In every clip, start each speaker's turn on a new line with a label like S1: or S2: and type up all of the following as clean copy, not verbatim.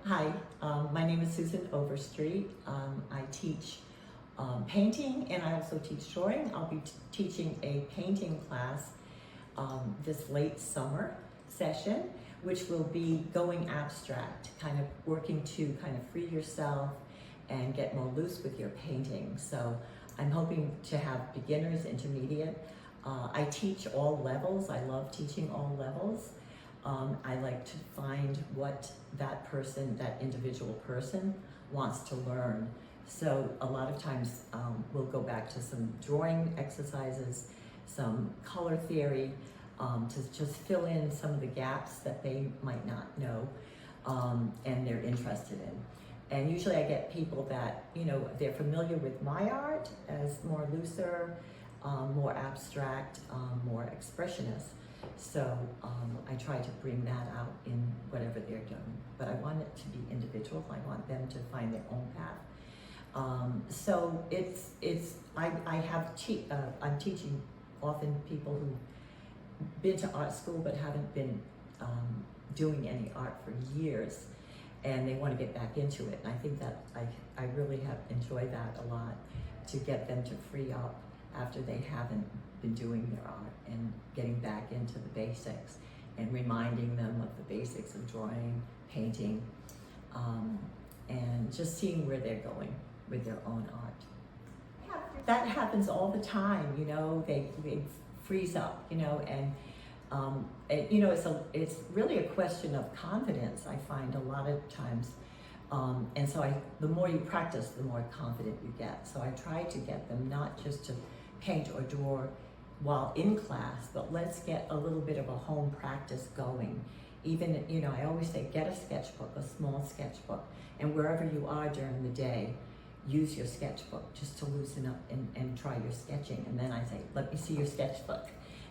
S1: Hi, my name is Susan Overstreet. I teach painting and I also teach drawing. I'll be teaching a painting class this late summer session, which will be going abstract, kind of working to kind of free yourself and get more loose with your painting. So I'm hoping to have beginners, intermediate. I teach all levels. I love teaching all levels. I like to find what that person, that individual person wants to learn. So a lot of times we'll go back to some drawing exercises, some color theory, to just fill in some of the gaps that they might not know and they're interested in. And usually I get people that, they're familiar with my art as more looser, more abstract, more expressionist. So I try to bring that out in whatever they're doing. But I want it to be individual. I want them to find their own path. So I'm teaching often people who've been to art school but haven't been doing any art for years, and they want to get back into it. And I think that I really have enjoyed that a lot, to get them to free up after they haven't been doing their art and getting back into the basics and reminding them of the basics of drawing, painting, and just seeing where they're going with their own art. That happens all the time, they freeze up, and it's really a question of confidence, I find a lot of times. And so the more you practice, the more confident you get. So I try to get them not just to paint or draw while in class, but let's get a little bit of a home practice going. Even, I always say, get a sketchbook, a small sketchbook, and wherever you are during the day, use your sketchbook just to loosen up and try your sketching. And then I say, let me see your sketchbook.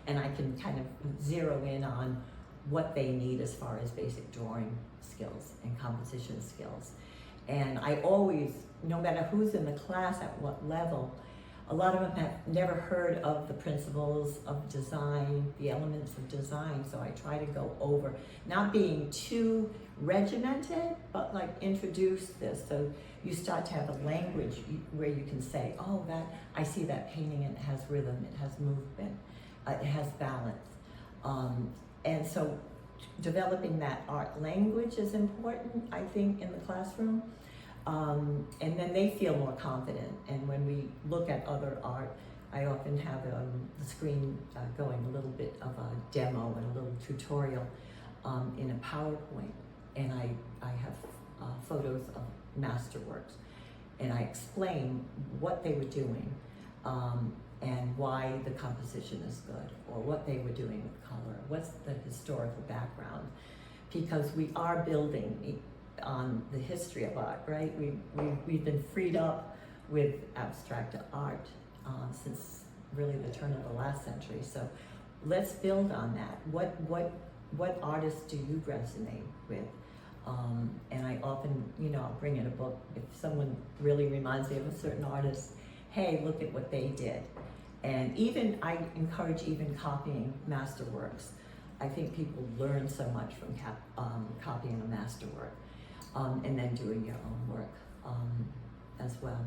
S1: And I can kind of zero in on what they need as far as basic drawing skills and composition skills. And I always, no matter who's in the class at what level, a lot of them have never heard of the principles of design, the elements of design, so I try to go over, not being too regimented, but like introduce this, so you start to have a language where you can say, oh, I see that painting, and it has rhythm, it has movement, it has balance. And so developing that art language is important, I think, in the classroom. And then they feel more confident. And when we look at other art, I often have the screen going a little bit of a demo and a little tutorial in a PowerPoint. And I have photos of masterworks. And I explain what they were doing and why the composition is good, or what they were doing with color, what's the historical background. Because we are building on the history of art, right? We've been freed up with abstract art since really the turn of the last century. So let's build on that. What artists do you resonate with? And I often, I'll bring in a book if someone really reminds me of a certain artist. Hey, look at what they did. And even I encourage copying masterworks. I think people learn so much from copying a masterwork. And then doing your own work as well.